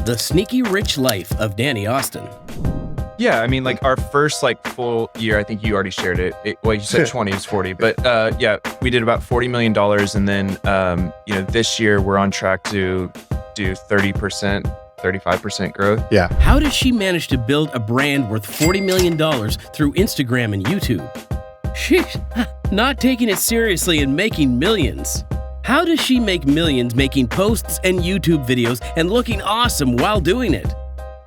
The Sneaky Rich Life of Danny Austin. Yeah, I mean, like our first full year, I think you already shared it. Well, you said 20 is 40, but yeah, we did about $40 million. And then, this year we're on track to do 30%, 35% growth. Yeah. How does she manage to build a brand worth $40 million through Instagram and YouTube? Sheesh, not taking it seriously and making millions. How does she make millions making posts and YouTube videos and looking awesome while doing it?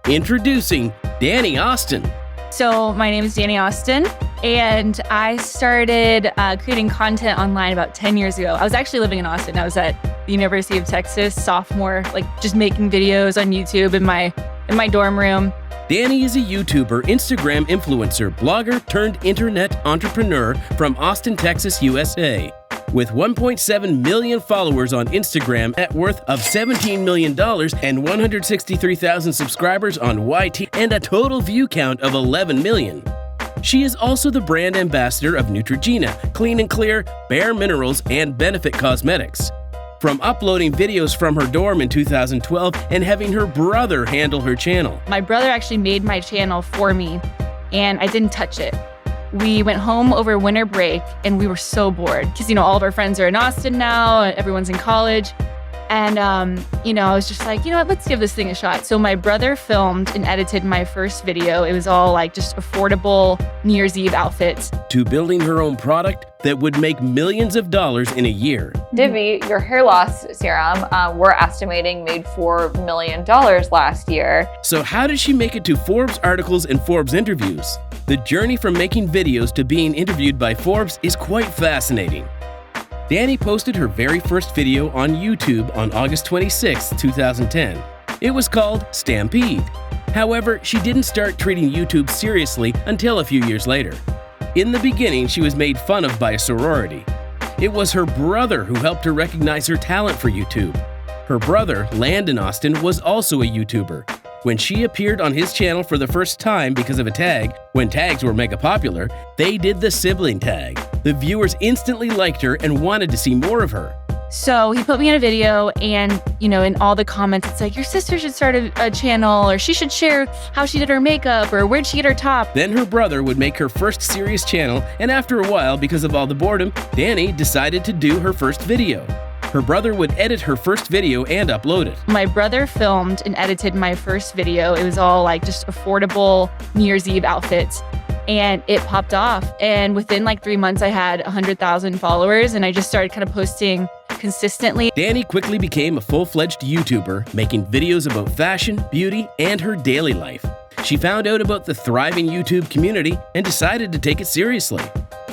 Introducing Danny Austin. So my name is Danny Austin, and I started creating content online about 10 years ago. I was actually living in Austin. I was at the University of Texas, sophomore, just making videos on YouTube in my dorm room. Danny is a YouTuber, Instagram influencer, blogger turned internet entrepreneur from Austin, Texas, USA. With 1.7 million followers on Instagram, net worth of $17 million and 163,000 subscribers on YT, and a total view count of 11 million. She is also the brand ambassador of Neutrogena, Clean and Clear, Bare Minerals, and Benefit Cosmetics. From uploading videos from her dorm in 2012 and having her brother handle her channel. My brother actually made my channel for me, and I didn't touch it. We went home over winter break, and we were so bored because, all of our friends are in Austin now, and everyone's in college. And, I was just like, let's give this thing a shot. So my brother filmed and edited my first video. It was all just affordable New Year's Eve outfits. To building her own product that would make millions of dollars in a year. Divi, your hair loss serum, we're estimating made $4 million last year. So how did she make it to Forbes articles and Forbes interviews? The journey from making videos to being interviewed by Forbes is quite fascinating. Danny posted her very first video on YouTube on August 26, 2010. It was called Stampede. However, she didn't start treating YouTube seriously until a few years later. In the beginning, she was made fun of by a sorority. It was her brother who helped her recognize her talent for YouTube. Her brother, Landon Austin, was also a YouTuber. When she appeared on his channel for the first time because of a tag, when tags were mega popular, they did the sibling tag. The viewers instantly liked her and wanted to see more of her. So he put me in a video, and, in all the comments, it's like, your sister should start a channel, or she should share how she did her makeup, or where'd she get her top. Then her brother would make her first serious channel, and after a while, because of all the boredom, Danny decided to do her first video. Her brother would edit her first video and upload it. My brother filmed and edited my first video. It was all just affordable New Year's Eve outfits. And it popped off. And within 3 months, I had 100,000 followers, and I just started kind of posting consistently. Danny quickly became a full-fledged YouTuber, making videos about fashion, beauty, and her daily life. She found out about the thriving YouTube community and decided to take it seriously.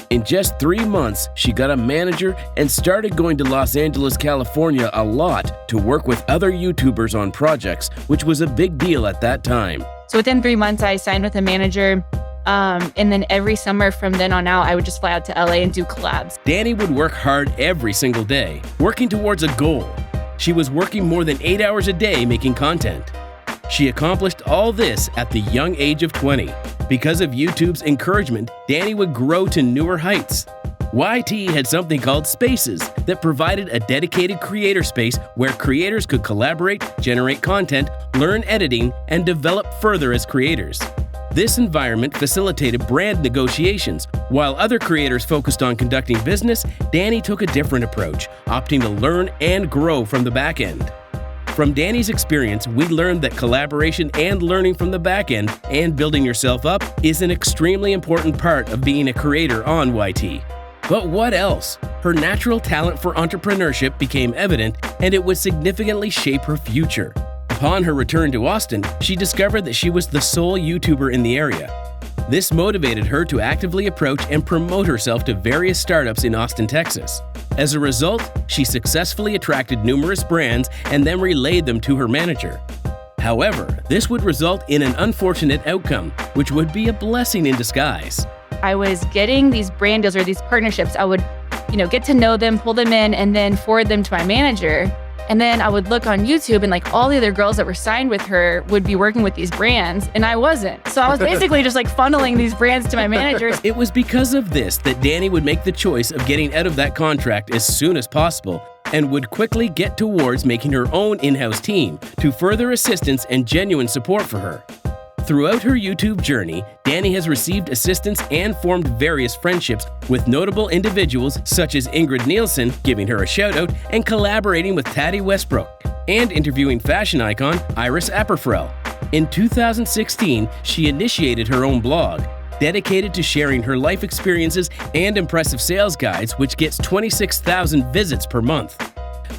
In just 3 months, she got a manager and started going to Los Angeles, California a lot to work with other YouTubers on projects, which was a big deal at that time. So within 3 months, I signed with a manager. And then every summer from then on out, I would just fly out to LA and do collabs. Danny would work hard every single day, working towards a goal. She was working more than 8 hours a day making content. She accomplished all this at the young age of 20. Because of YouTube's encouragement, Danny would grow to newer heights. YT had something called Spaces that provided a dedicated creator space where creators could collaborate, generate content, learn editing, and develop further as creators. This environment facilitated brand negotiations. While other creators focused on conducting business, Danny took a different approach, opting to learn and grow from the back end. From Danny's experience, we learned that collaboration and learning from the back end and building yourself up is an extremely important part of being a creator on YT. But what else? Her natural talent for entrepreneurship became evident, and it would significantly shape her future. Upon her return to Austin, she discovered that she was the sole YouTuber in the area. This motivated her to actively approach and promote herself to various startups in Austin, Texas. As a result, she successfully attracted numerous brands and then relayed them to her manager. However, this would result in an unfortunate outcome, which would be a blessing in disguise. I was getting these brand deals or these partnerships. I would, get to know them, pull them in, and then forward them to my manager. And then I would look on YouTube, and all the other girls that were signed with her would be working with these brands, and I wasn't. So I was basically just funneling these brands to my managers. It was because of this that Danny would make the choice of getting out of that contract as soon as possible and would quickly get towards making her own in-house team to further assistance and genuine support for her. Throughout her YouTube journey, Dani has received assistance and formed various friendships with notable individuals such as Ingrid Nielsen, giving her a shout-out, and collaborating with Tati Westbrook, and interviewing fashion icon Iris Apperfrell. In 2016, she initiated her own blog, dedicated to sharing her life experiences and impressive sales guides, which gets 26,000 visits per month.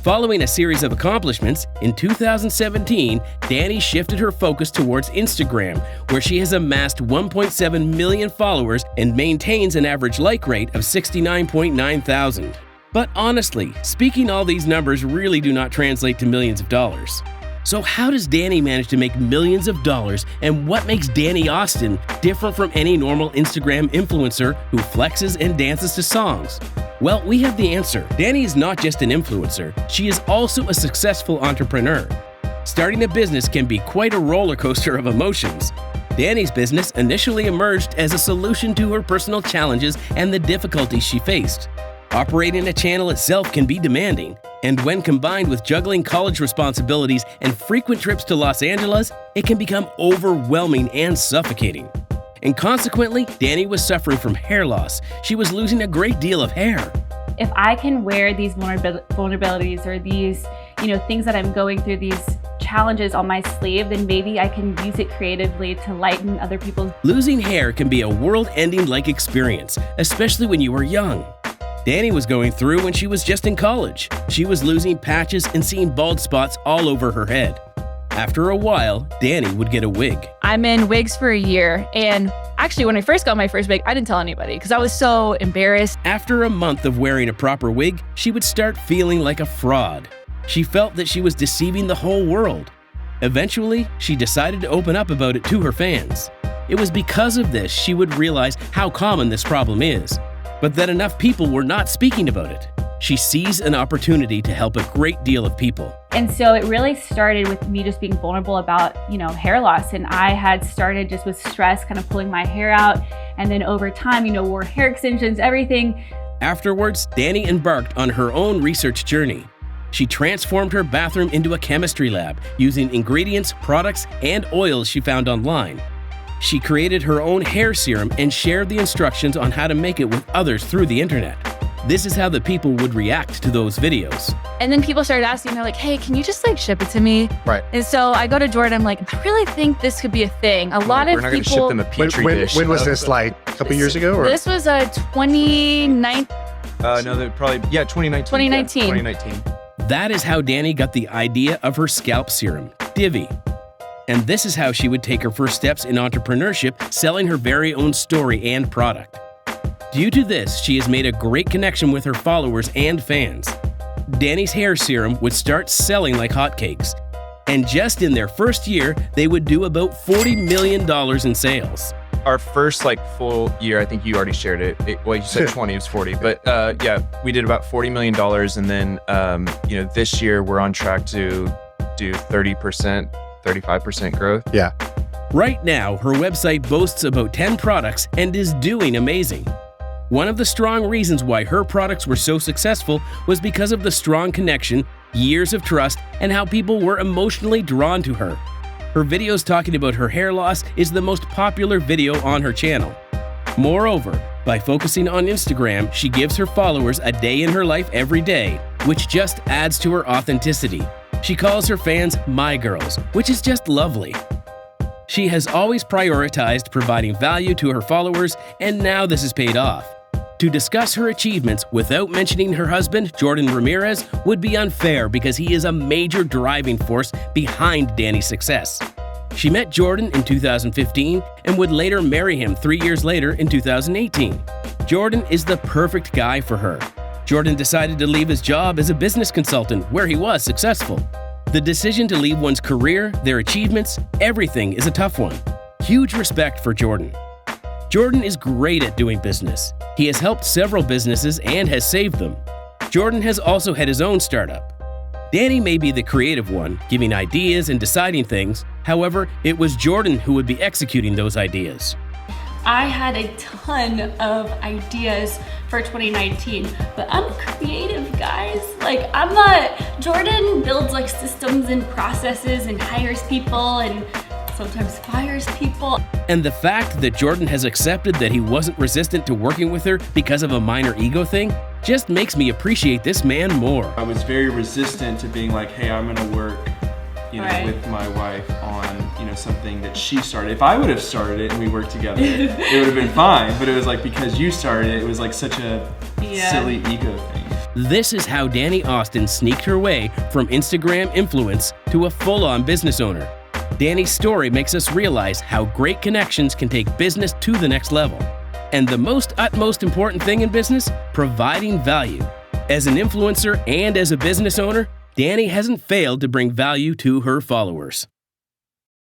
Following a series of accomplishments, in 2017, Dani shifted her focus towards Instagram, where she has amassed 1.7 million followers and maintains an average like rate of 69.9 thousand. But honestly, speaking all these numbers really do not translate to millions of dollars. So how does Dani manage to make millions of dollars, and what makes Dani Austin different from any normal Instagram influencer who flexes and dances to songs? Well, we have the answer. Dani is not just an influencer, she is also a successful entrepreneur. Starting a business can be quite a roller coaster of emotions. Dani's business initially emerged as a solution to her personal challenges and the difficulties she faced. Operating a channel itself can be demanding, and when combined with juggling college responsibilities and frequent trips to Los Angeles, it can become overwhelming and suffocating. And consequently, Dani was suffering from hair loss. She was losing a great deal of hair. If I can wear these vulnerabilities or these, things that I'm going through, these challenges on my sleeve, then maybe I can use it creatively to lighten other people's. Losing hair can be a world-ending like experience, especially when you are young. Dani was going through when she was just in college. She was losing patches and seeing bald spots all over her head. After a while, Dani would get a wig. I'm in wigs for a year, and actually when I first got my first wig, I didn't tell anybody because I was so embarrassed. After a month of wearing a proper wig, she would start feeling like a fraud. She felt that she was deceiving the whole world. Eventually, she decided to open up about it to her fans. It was because of this she would realize how common this problem is, but that enough people were not speaking about it. She sees an opportunity to help a great deal of people. And so it really started with me just being vulnerable about, hair loss. And I had started just with stress, kind of pulling my hair out. And then over time, wore hair extensions, everything. Afterwards, Dani embarked on her own research journey. She transformed her bathroom into a chemistry lab using ingredients, products, and oils she found online. She created her own hair serum and shared the instructions on how to make it with others through the internet. This is how the people would react to those videos. And then people started asking, they're like, hey, can you just ship it to me? Right. And so I go to Jordan, I'm like, I really think this could be a thing. A lot of We're not going to ship people. them a petri dish. When was this, like a couple years ago? Or? This was 2019. No, they're probably, 2019. 2019. Yeah, 2019. That is how Dani got the idea of her scalp serum, Divi. And this is how she would take her first steps in entrepreneurship, selling her very own story and product. Due to this, she has made a great connection with her followers and fans. Dani's hair serum would start selling like hotcakes. And just in their first year, they would do about $40 million in sales. Our first full year, I think you already shared it. You said 20, it was 40. But we did about $40 million. And then, this year we're on track to do 30%, 35% growth. Yeah. Right now, her website boasts about 10 products and is doing amazing. One of the strong reasons why her products were so successful was because of the strong connection, years of trust, and how people were emotionally drawn to her. Her videos talking about her hair loss is the most popular video on her channel. Moreover, by focusing on Instagram, she gives her followers a day in her life every day, which just adds to her authenticity. She calls her fans "my girls," which is just lovely. She has always prioritized providing value to her followers, and now this has paid off. To discuss her achievements without mentioning her husband, Jordan Ramirez, would be unfair because he is a major driving force behind Dani's success. She met Jordan in 2015 and would later marry him 3 years later in 2018. Jordan is the perfect guy for her. Jordan decided to leave his job as a business consultant where he was successful. The decision to leave one's career, their achievements, everything is a tough one. Huge respect for Jordan. Jordan is great at doing business. He has helped several businesses and has saved them. Jordan has also had his own startup. Dani may be the creative one, giving ideas and deciding things. However, it was Jordan who would be executing those ideas. I had a ton of ideas for 2019, but I'm creative, guys. Like, I'm not, Jordan builds like systems and processes and hires people and sometimes fires people. And the fact that Jordan has accepted that he wasn't resistant to working with her because of a minor ego thing just makes me appreciate this man more. I was very resistant to being like, hey, I'm gonna work, Right. with my wife on, something that she started. If I would have started it and we worked together, it would have been fine. But it was like, because you started it, it was like such a silly ego thing. This is how Dani Austin sneaked her way from Instagram influence to a full-on business owner. Dani's story makes us realize how great connections can take business to the next level. And the utmost important thing in business, providing value. As an influencer and as a business owner, Dani hasn't failed to bring value to her followers.